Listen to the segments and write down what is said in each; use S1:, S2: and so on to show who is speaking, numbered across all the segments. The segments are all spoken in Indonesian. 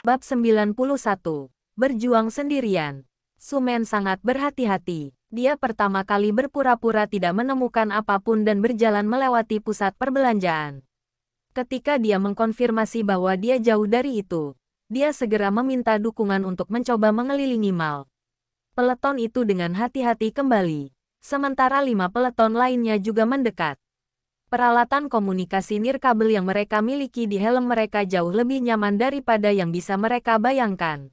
S1: Bab 91. Berjuang sendirian. Su-men sangat berhati-hati. Dia pertama kali berpura-pura tidak menemukan apapun dan berjalan melewati pusat perbelanjaan. Ketika dia mengkonfirmasi bahwa dia jauh dari itu, dia segera meminta dukungan untuk mencoba mengelilingi mall. Peleton itu dengan hati-hati kembali. Sementara 5 peleton lainnya juga mendekat. Peralatan komunikasi nirkabel yang mereka miliki di helm mereka jauh lebih nyaman daripada yang bisa mereka bayangkan.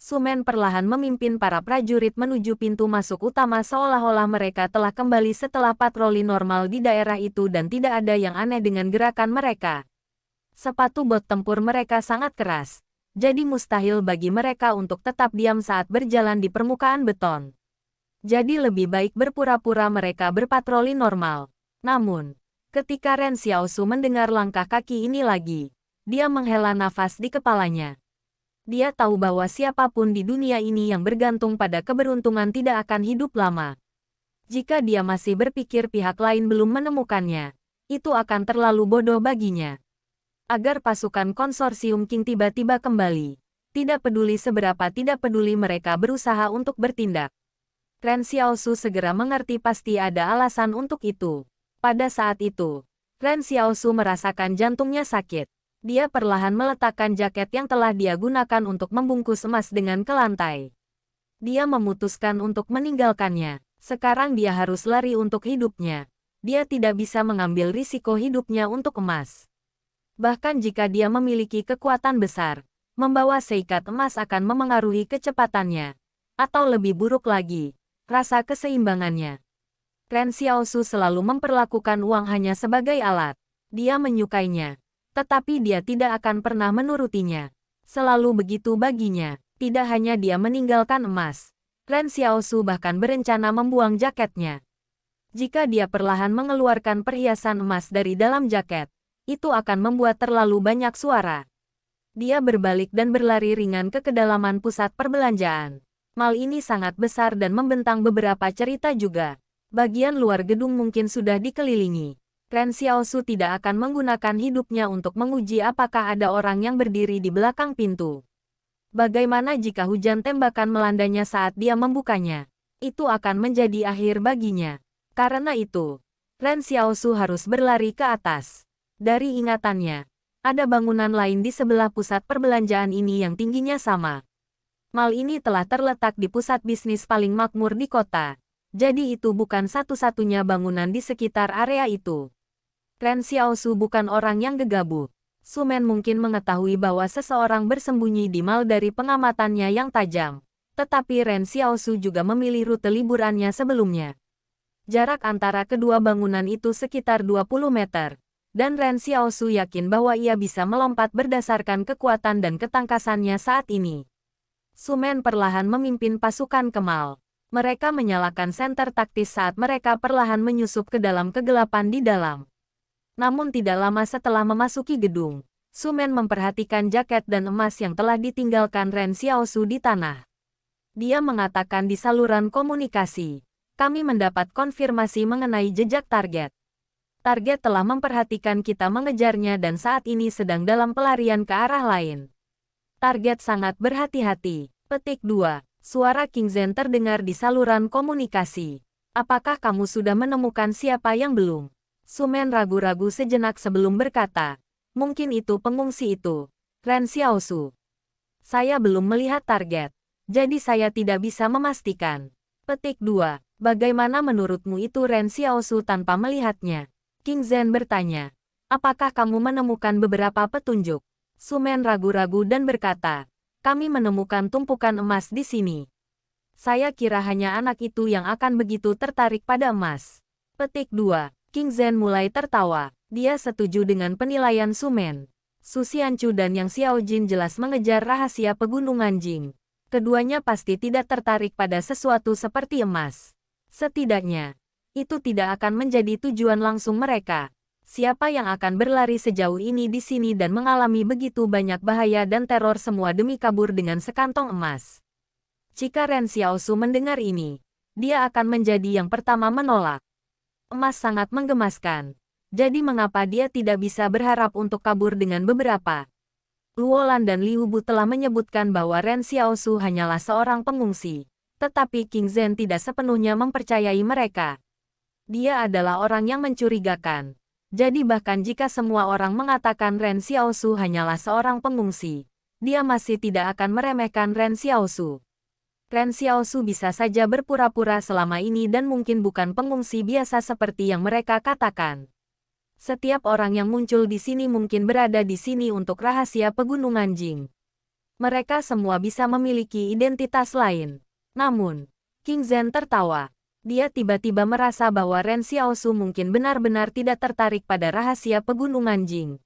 S1: Su-men perlahan memimpin para prajurit menuju pintu masuk utama seolah-olah mereka telah kembali setelah patroli normal di daerah itu dan tidak ada yang aneh dengan gerakan mereka. Sepatu bot tempur mereka sangat keras, jadi mustahil bagi mereka untuk tetap diam saat berjalan di permukaan beton. Jadi lebih baik berpura-pura mereka berpatroli normal. Namun, ketika Ren Xiaosu mendengar langkah kaki ini lagi, dia menghela nafas di kepalanya. Dia tahu bahwa siapapun di dunia ini yang bergantung pada keberuntungan tidak akan hidup lama. Jika dia masih berpikir pihak lain belum menemukannya, itu akan terlalu bodoh baginya. Agar pasukan konsorsium King tiba-tiba kembali, tidak peduli seberapa tidak peduli mereka berusaha untuk bertindak. Ren Xiaosu segera mengerti pasti ada alasan untuk itu. Pada saat itu, Ren Xiaosu merasakan jantungnya sakit. Dia perlahan meletakkan jaket yang telah dia gunakan untuk membungkus emas dengan ke lantai. Dia memutuskan untuk meninggalkannya. Sekarang dia harus lari untuk hidupnya. Dia tidak bisa mengambil risiko hidupnya untuk emas. Bahkan jika dia memiliki kekuatan besar, membawa seikat emas akan memengaruhi kecepatannya. Atau lebih buruk lagi, rasa keseimbangannya. Ren Xiaosu selalu memperlakukan uang hanya sebagai alat. Dia menyukainya, tetapi dia tidak akan pernah menurutinya. Selalu begitu baginya. Tidak hanya dia meninggalkan emas, Ren Xiaosu bahkan berencana membuang jaketnya. Jika dia perlahan mengeluarkan perhiasan emas dari dalam jaket, itu akan membuat terlalu banyak suara. Dia berbalik dan berlari ringan ke kedalaman pusat perbelanjaan. Mall ini sangat besar dan membentang beberapa cerita juga. Bagian luar gedung mungkin sudah dikelilingi. Ren Xiaosu tidak akan menggunakan hidupnya untuk menguji apakah ada orang yang berdiri di belakang pintu. Bagaimana jika hujan tembakan melandanya saat dia membukanya? Itu akan menjadi akhir baginya. Karena itu, Ren Xiaosu harus berlari ke atas. Dari ingatannya, ada bangunan lain di sebelah pusat perbelanjaan ini yang tingginya sama. Mall ini telah terletak di pusat bisnis paling makmur di kota. Jadi itu bukan satu-satunya bangunan di sekitar area itu. Ren Xiaosu bukan orang yang gegabah. Su-men mungkin mengetahui bahwa seseorang bersembunyi di mall dari pengamatannya yang tajam. Tetapi Ren Xiaosu juga memilih rute liburannya sebelumnya. Jarak antara kedua bangunan itu sekitar 20 meter. Dan Ren Xiaosu yakin bahwa ia bisa melompat berdasarkan kekuatan dan ketangkasannya saat ini. Su-men perlahan memimpin pasukan ke mall. Mereka menyalakan senter taktis saat mereka perlahan menyusup ke dalam kegelapan di dalam. Namun tidak lama setelah memasuki gedung, Su-men memperhatikan jaket dan emas yang telah ditinggalkan Ren Xiaosu di tanah. Dia mengatakan di saluran komunikasi, "Kami mendapat konfirmasi mengenai jejak target. Target telah memperhatikan kita mengejarnya dan saat ini sedang dalam pelarian ke arah lain. Target sangat berhati-hati." Petik 2. Suara King Zhen terdengar di saluran komunikasi. "Apakah kamu sudah menemukan siapa yang belum?" Su-men ragu-ragu sejenak sebelum berkata, "Mungkin itu pengungsi itu, Ren Xiaosu. Saya belum melihat target, jadi saya tidak bisa memastikan." Petik 2. Bagaimana menurutmu itu Ren Xiaosu tanpa melihatnya? King Zhen bertanya, "Apakah kamu menemukan beberapa petunjuk?" Su-men ragu-ragu dan berkata, "Kami menemukan tumpukan emas di sini. Saya kira hanya anak itu yang akan begitu tertarik pada emas." Petik 2. King Zhen mulai tertawa. Dia setuju dengan penilaian Su-men. Su Xianchu dan Yang Xiaojin jelas mengejar rahasia pegunungan Jing. Keduanya pasti tidak tertarik pada sesuatu seperti emas. Setidaknya, itu tidak akan menjadi tujuan langsung mereka. Siapa yang akan berlari sejauh ini di sini dan mengalami begitu banyak bahaya dan teror semua demi kabur dengan sekantong emas? Jika Ren Xiaosu mendengar ini, dia akan menjadi yang pertama menolak. Emas sangat menggemaskan. Jadi mengapa dia tidak bisa berharap untuk kabur dengan beberapa Luolan dan Liu Bu telah menyebutkan bahwa Ren Xiaosu hanyalah seorang pengungsi. Tetapi King Zhen tidak sepenuhnya mempercayai mereka. Dia adalah orang yang mencurigakan. Jadi bahkan jika semua orang mengatakan Ren Xiaosu hanyalah seorang pengungsi, dia masih tidak akan meremehkan Ren Xiaosu. Ren Xiaosu bisa saja berpura-pura selama ini dan mungkin bukan pengungsi biasa seperti yang mereka katakan. Setiap orang yang muncul di sini mungkin berada di sini untuk rahasia pegunungan Jing. Mereka semua bisa memiliki identitas lain. Namun, King Zhen tertawa. Dia tiba-tiba merasa bahwa Ren Xiaosu mungkin benar-benar tidak tertarik pada rahasia pegunungan Jing.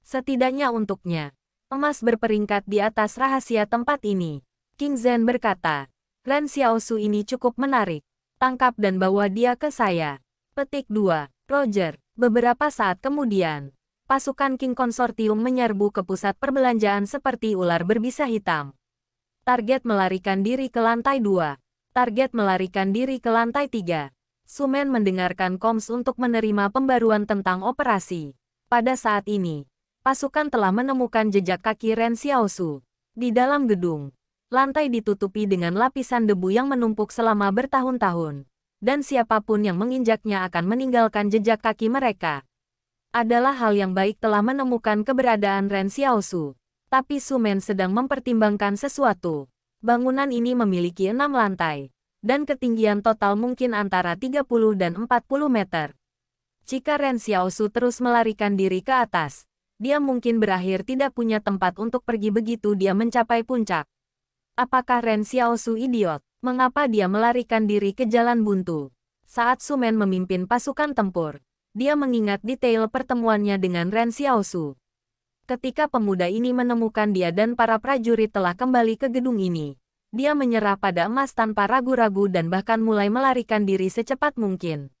S1: Setidaknya untuknya, emas berperingkat di atas rahasia tempat ini. King Zhen berkata, Ren Xiaosu ini cukup menarik. Tangkap dan bawa dia ke saya. Petik 2. Roger. Beberapa saat kemudian, pasukan King Konsortium menyerbu ke pusat perbelanjaan seperti ular berbisa hitam. Target melarikan diri ke lantai 2. Target melarikan diri ke lantai 3. Sumen mendengarkan koms untuk menerima pembaruan tentang operasi. Pada saat ini, pasukan telah menemukan jejak kaki Ren Xiaosu. Di dalam gedung, lantai ditutupi dengan lapisan debu yang menumpuk selama bertahun-tahun. Dan siapapun yang menginjaknya akan meninggalkan jejak kaki mereka. Adalah hal yang baik telah menemukan keberadaan Ren Xiaosu. Tapi Sumen sedang mempertimbangkan sesuatu. Bangunan ini memiliki 6 lantai, dan ketinggian total mungkin antara 30 dan 40 meter. Jika Ren Xiaosu terus melarikan diri ke atas, dia mungkin berakhir tidak punya tempat untuk pergi begitu dia mencapai puncak. Apakah Ren Xiaosu idiot? Mengapa dia melarikan diri ke jalan buntu? Saat Sumen memimpin pasukan tempur, dia mengingat detail pertemuannya dengan Ren Xiaosu. Ketika pemuda ini menemukan dia dan para prajurit telah kembali ke gedung ini, dia menyerah pada emas tanpa ragu-ragu dan bahkan mulai melarikan diri secepat mungkin.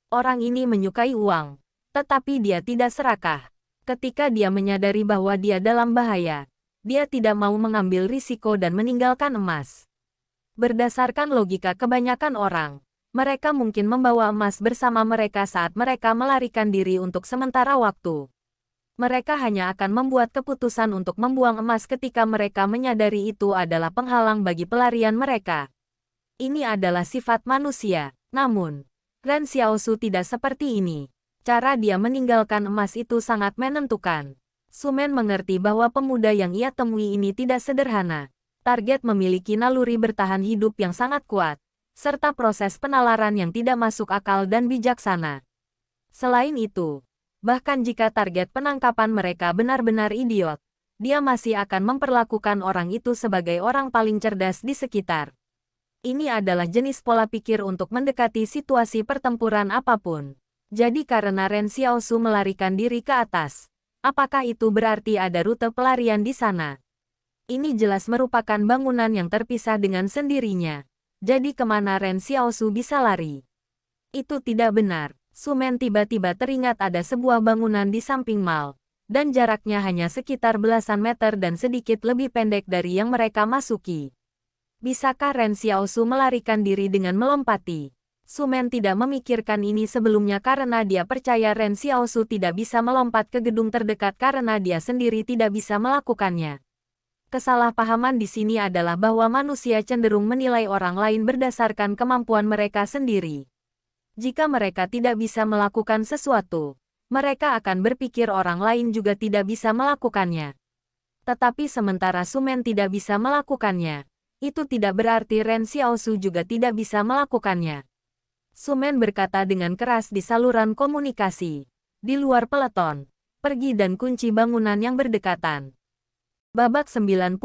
S1: Orang ini menyukai uang, tetapi dia tidak serakah. Ketika dia menyadari bahwa dia dalam bahaya, dia tidak mau mengambil risiko dan meninggalkan emas. Berdasarkan logika kebanyakan orang, mereka mungkin membawa emas bersama mereka saat mereka melarikan diri untuk sementara waktu. Mereka hanya akan membuat keputusan untuk membuang emas ketika mereka menyadari itu adalah penghalang bagi pelarian mereka. Ini adalah sifat manusia. Namun, Ren Xiaosu tidak seperti ini. Cara dia meninggalkan emas itu sangat menentukan. Sumen mengerti bahwa pemuda yang ia temui ini tidak sederhana. Target memiliki naluri bertahan hidup yang sangat kuat, serta proses penalaran yang tidak masuk akal dan bijaksana. Selain itu, bahkan jika target penangkapan mereka benar-benar idiot, dia masih akan memperlakukan orang itu sebagai orang paling cerdas di sekitar. Ini adalah jenis pola pikir untuk mendekati situasi pertempuran apapun. Jadi karena Ren Xiaosu melarikan diri ke atas, apakah itu berarti ada rute pelarian di sana? Ini jelas merupakan bangunan yang terpisah dengan sendirinya. Jadi kemana Ren Xiaosu bisa lari? Itu tidak benar. Sumen tiba-tiba teringat ada sebuah bangunan di samping mall, dan jaraknya hanya sekitar belasan meter dan sedikit lebih pendek dari yang mereka masuki. Bisakah Ren Xiaosu melarikan diri dengan melompati? Sumen tidak memikirkan ini sebelumnya karena dia percaya Ren Xiaosu tidak bisa melompat ke gedung terdekat karena dia sendiri tidak bisa melakukannya. Kesalahpahaman di sini adalah bahwa manusia cenderung menilai orang lain berdasarkan kemampuan mereka sendiri. Jika mereka tidak bisa melakukan sesuatu, mereka akan berpikir orang lain juga tidak bisa melakukannya. Tetapi sementara Sumen tidak bisa melakukannya, itu tidak berarti Ren Xiaosu juga tidak bisa melakukannya. Sumen berkata dengan keras di saluran komunikasi. Di luar peleton, pergi dan kunci bangunan yang berdekatan. Babak 92,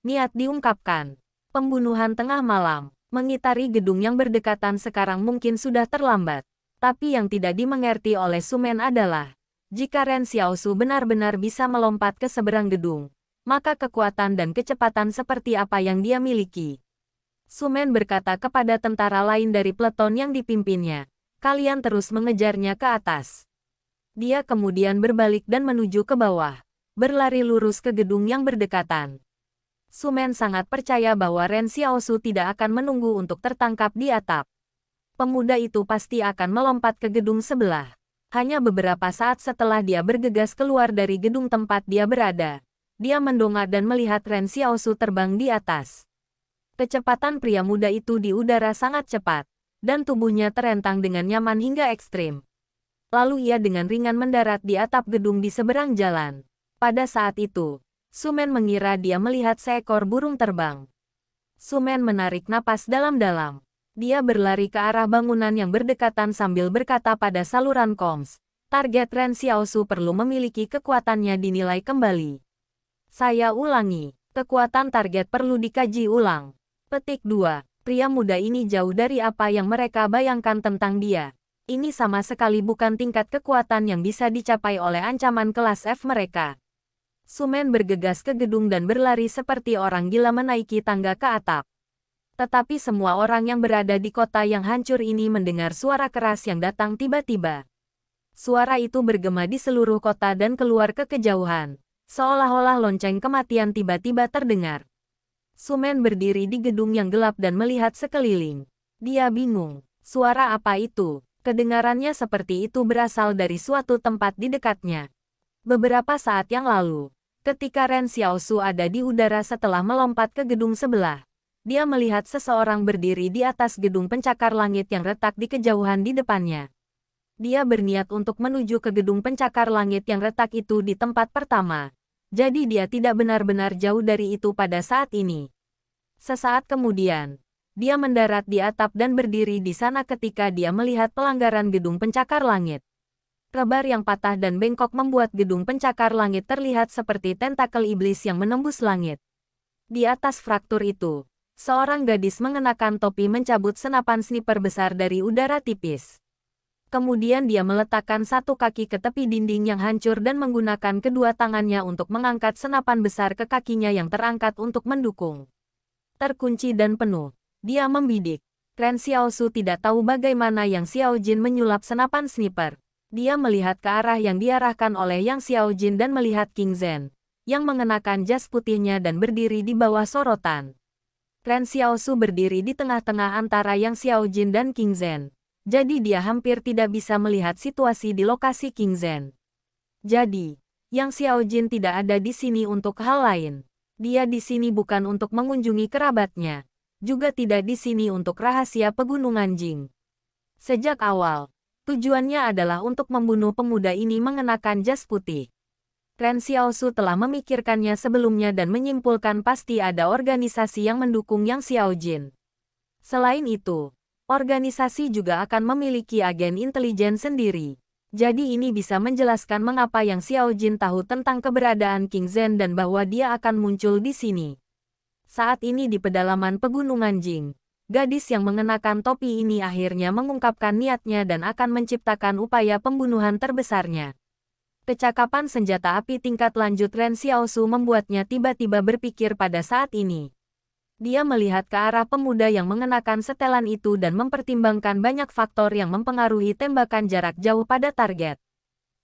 S1: niat diungkapkan. Pembunuhan tengah malam. Mengitari gedung yang berdekatan sekarang mungkin sudah terlambat. Tapi yang tidak dimengerti oleh Sumen adalah, jika Ren Xiaosu benar-benar bisa melompat ke seberang gedung, maka kekuatan dan kecepatan seperti apa yang dia miliki. Sumen berkata kepada tentara lain dari peleton yang dipimpinnya, kalian terus mengejarnya ke atas. Dia kemudian berbalik dan menuju ke bawah, berlari lurus ke gedung yang berdekatan. Sumen sangat percaya bahwa Ren Xiaosu tidak akan menunggu untuk tertangkap di atap. Pemuda itu pasti akan melompat ke gedung sebelah. Hanya beberapa saat setelah dia bergegas keluar dari gedung tempat dia berada, Dia mendongak dan melihat Ren Xiaosu terbang di atas. Kecepatan pria muda itu di udara sangat cepat, dan tubuhnya terentang dengan nyaman hingga ekstrim. Lalu ia dengan ringan mendarat di atap gedung di seberang jalan. Pada saat itu, Su Men mengira dia melihat seekor burung terbang. Su Men menarik napas dalam-dalam. Dia berlari ke arah bangunan yang berdekatan sambil berkata pada saluran koms, target Ren Xiaosu perlu memiliki kekuatannya dinilai kembali. Saya ulangi, kekuatan target perlu dikaji ulang. Petik 2. Pria muda ini jauh dari apa yang mereka bayangkan tentang dia. Ini sama sekali bukan tingkat kekuatan yang bisa dicapai oleh ancaman kelas F mereka. Su Men bergegas ke gedung dan berlari seperti orang gila menaiki tangga ke atap. Tetapi semua orang yang berada di kota yang hancur ini mendengar suara keras yang datang tiba-tiba. Suara itu bergema di seluruh kota dan keluar ke kejauhan, seolah-olah lonceng kematian tiba-tiba terdengar. Su Men berdiri di gedung yang gelap dan melihat sekeliling. Dia bingung. Suara apa itu? Kedengarannya seperti itu berasal dari suatu tempat di dekatnya. Beberapa saat yang lalu, ketika Ren Xiaosu ada di udara setelah melompat ke gedung sebelah, dia melihat seseorang berdiri di atas gedung pencakar langit yang retak di kejauhan di depannya. Dia berniat untuk menuju ke gedung pencakar langit yang retak itu di tempat pertama. Jadi dia tidak benar-benar jauh dari itu pada saat ini. Sesaat kemudian, dia mendarat di atap dan berdiri di sana ketika dia melihat pelanggaran gedung pencakar langit. Rebar yang patah dan bengkok membuat gedung pencakar langit terlihat seperti tentakel iblis yang menembus langit. Di atas fraktur itu, seorang gadis mengenakan topi mencabut senapan sniper besar dari udara tipis. Kemudian dia meletakkan satu kaki ke tepi dinding yang hancur dan menggunakan kedua tangannya untuk mengangkat senapan besar ke kakinya yang terangkat untuk mendukung. Terkunci dan penuh, dia membidik. Ren Xiaosu tidak tahu bagaimana Yang Xiaojin menyulap senapan sniper. Dia melihat ke arah yang diarahkan oleh Yang Xiaojin dan melihat King Zhen, yang mengenakan jas putihnya dan berdiri di bawah sorotan. Ren Xiaosu berdiri di tengah-tengah antara Yang Xiaojin dan King Zhen. Jadi dia hampir tidak bisa melihat situasi di lokasi King Zhen. Jadi, Yang Xiaojin tidak ada di sini untuk hal lain. Dia di sini bukan untuk mengunjungi kerabatnya. Juga tidak di sini untuk rahasia pegunungan Jing. Sejak awal, tujuannya adalah untuk membunuh pemuda ini mengenakan jas putih. Ren Xiaosu telah memikirkannya sebelumnya dan menyimpulkan pasti ada organisasi yang mendukung Yang Xiaojin. Selain itu, organisasi juga akan memiliki agen intelijen sendiri. Jadi ini bisa menjelaskan mengapa Yang Xiaojin tahu tentang keberadaan King Zhen dan bahwa dia akan muncul di sini. Saat ini di pedalaman pegunungan Jing, gadis yang mengenakan topi ini akhirnya mengungkapkan niatnya dan akan menciptakan upaya pembunuhan terbesarnya. Kecakapan senjata api tingkat lanjut Ren Xiaosu membuatnya tiba-tiba berpikir pada saat ini. Dia melihat ke arah pemuda yang mengenakan setelan itu dan mempertimbangkan banyak faktor yang mempengaruhi tembakan jarak jauh pada target.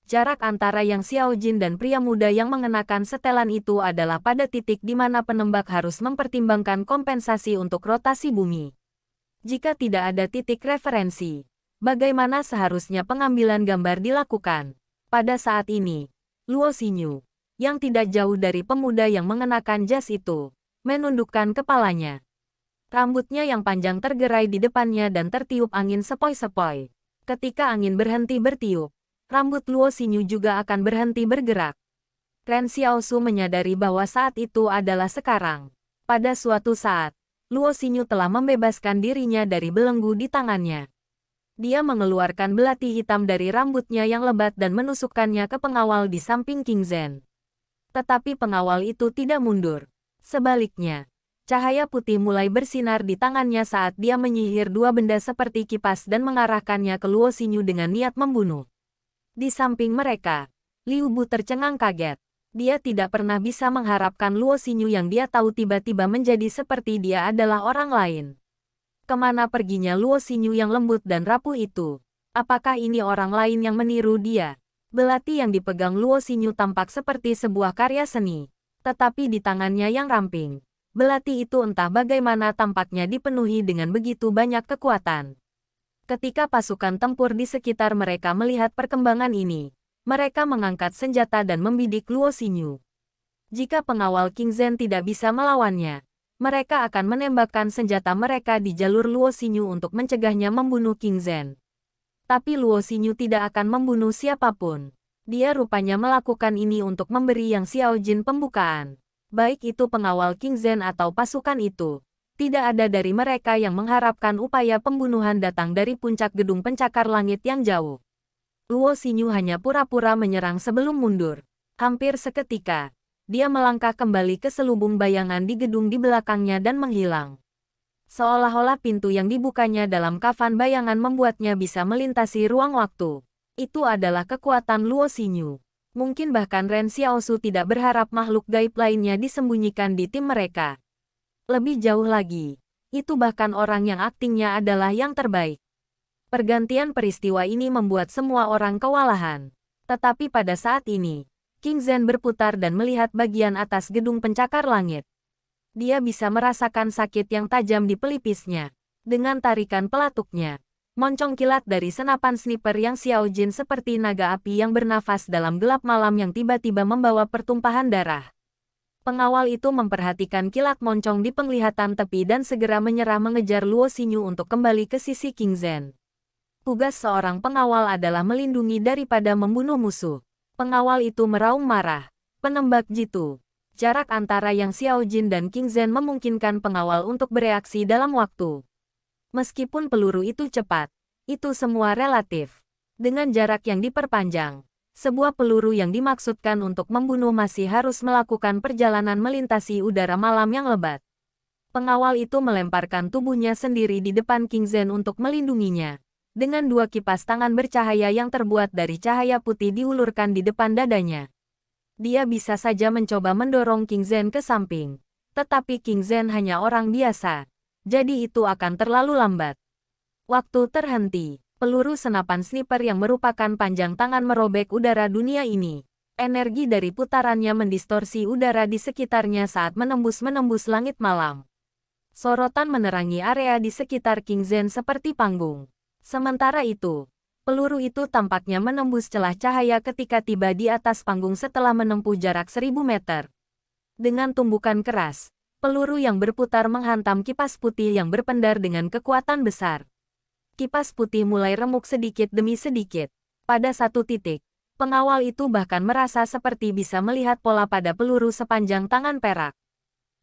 S1: Jarak antara Yang Xiaojin dan pria muda yang mengenakan setelan itu adalah pada titik di mana penembak harus mempertimbangkan kompensasi untuk rotasi bumi. Jika tidak ada titik referensi, bagaimana seharusnya pengambilan gambar dilakukan? Pada saat ini, Luo Xinyu, yang tidak jauh dari pemuda yang mengenakan jas itu, menundukkan kepalanya. Rambutnya yang panjang tergerai di depannya dan tertiup angin sepoi-sepoi. Ketika angin berhenti bertiup, rambut Luo Xinyu juga akan berhenti bergerak. Ren Xiaosu menyadari bahwa saat itu adalah sekarang. Pada suatu saat, Luo Xinyu telah membebaskan dirinya dari belenggu di tangannya. Dia mengeluarkan belati hitam dari rambutnya yang lebat dan menusukkannya ke pengawal di samping King Zhen. Tetapi pengawal itu tidak mundur. Sebaliknya, cahaya putih mulai bersinar di tangannya saat dia menyihir dua benda seperti kipas dan mengarahkannya ke Luo Xinyu dengan niat membunuh. Di samping mereka, Liu Bu tercengang kaget. Dia tidak pernah bisa mengharapkan Luo Xinyu yang dia tahu tiba-tiba menjadi seperti dia adalah orang lain. Kemana perginya Luo Xinyu yang lembut dan rapuh itu? Apakah ini orang lain yang meniru dia? Belati yang dipegang Luo Xinyu tampak seperti sebuah karya seni. Tetapi di tangannya yang ramping, belati itu entah bagaimana tampaknya dipenuhi dengan begitu banyak kekuatan. Ketika pasukan tempur di sekitar mereka melihat perkembangan ini, mereka mengangkat senjata dan membidik Luo Xinyu. Jika pengawal King Zhen tidak bisa melawannya, mereka akan menembakkan senjata mereka di jalur Luo Xinyu untuk mencegahnya membunuh King Zhen. Tapi Luo Xinyu tidak akan membunuh siapapun. Dia rupanya melakukan ini untuk memberi Yang Xiaojin pembukaan. Baik itu pengawal King Zhen atau pasukan itu. Tidak ada dari mereka yang mengharapkan upaya pembunuhan datang dari puncak gedung pencakar langit yang jauh. Luo Xinyu hanya pura-pura menyerang sebelum mundur. Hampir seketika, dia melangkah kembali ke selubung bayangan di gedung di belakangnya dan menghilang. Seolah-olah pintu yang dibukanya dalam kafan bayangan membuatnya bisa melintasi ruang waktu. Itu adalah kekuatan Luo Xinyu. Mungkin bahkan Ren Xiaosu tidak berharap makhluk gaib lainnya disembunyikan di tim mereka. Lebih jauh lagi, itu bahkan orang yang aktingnya adalah yang terbaik. Pergantian peristiwa ini membuat semua orang kewalahan. Tetapi pada saat ini, King Zhen berputar dan melihat bagian atas gedung pencakar langit. Dia bisa merasakan sakit yang tajam di pelipisnya. Dengan tarikan pelatuknya, moncong kilat dari senapan sniper Yang Xiaojin seperti naga api yang bernafas dalam gelap malam yang tiba-tiba membawa pertumpahan darah. Pengawal itu memperhatikan kilat moncong di penglihatan tepi dan segera menyerah mengejar Luo Xinyu untuk kembali ke sisi King Zhen. Tugas seorang pengawal adalah melindungi daripada membunuh musuh. Pengawal itu meraung marah. Penembak jitu. Jarak antara Yang Xiaojin dan King Zhen memungkinkan pengawal untuk bereaksi dalam waktu. Meskipun peluru itu cepat, itu semua relatif. Dengan jarak yang diperpanjang, sebuah peluru yang dimaksudkan untuk membunuh masih harus melakukan perjalanan melintasi udara malam yang lebat. Pengawal itu melemparkan tubuhnya sendiri di depan King Zhen untuk melindunginya. Dengan dua kipas tangan bercahaya yang terbuat dari cahaya putih diulurkan di depan dadanya. Dia bisa saja mencoba mendorong King Zhen ke samping. Tetapi King Zhen hanya orang biasa. Jadi itu akan terlalu lambat. Waktu terhenti. Peluru senapan sniper yang merupakan panjang tangan merobek udara dunia ini. Energi dari putarannya mendistorsi udara di sekitarnya saat menembus langit malam. Sorotan menerangi area di sekitar King Zhen seperti panggung. Sementara itu, peluru itu tampaknya menembus celah cahaya ketika tiba di atas panggung setelah menempuh jarak 1000 meter. Dengan tumbukan keras, peluru yang berputar menghantam kipas putih yang berpendar dengan kekuatan besar. Kipas putih mulai remuk sedikit demi sedikit. Pada satu titik, pengawal itu bahkan merasa seperti bisa melihat pola pada peluru sepanjang tangan perak.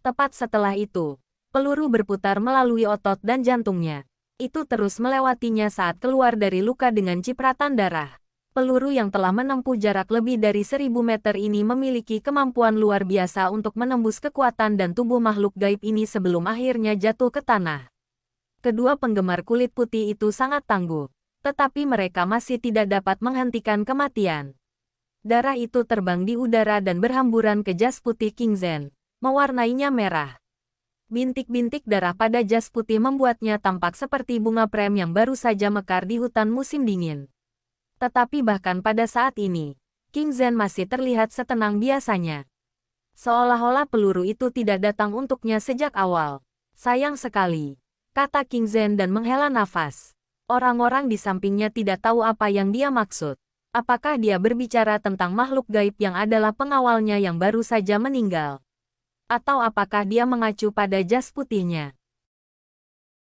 S1: Tepat setelah itu, peluru berputar melalui otot dan jantungnya. Itu terus melewatinya saat keluar dari luka dengan cipratan darah. Peluru yang telah menempuh jarak lebih dari 1000 meter ini memiliki kemampuan luar biasa untuk menembus kekuatan dan tubuh makhluk gaib ini sebelum akhirnya jatuh ke tanah. Kedua penggemar kulit putih itu sangat tangguh, tetapi mereka masih tidak dapat menghentikan kematian. Darah itu terbang di udara dan berhamburan ke jas putih King Zhen, mewarnainya merah. Bintik-bintik darah pada jas putih membuatnya tampak seperti bunga prem yang baru saja mekar di hutan musim dingin. Tetapi bahkan pada saat ini, King Zhen masih terlihat setenang biasanya. Seolah-olah peluru itu tidak datang untuknya sejak awal. Sayang sekali, kata King Zhen dan menghela nafas. Orang-orang di sampingnya tidak tahu apa yang dia maksud. Apakah dia berbicara tentang makhluk gaib yang adalah pengawalnya yang baru saja meninggal? Atau apakah dia mengacu pada jas putihnya?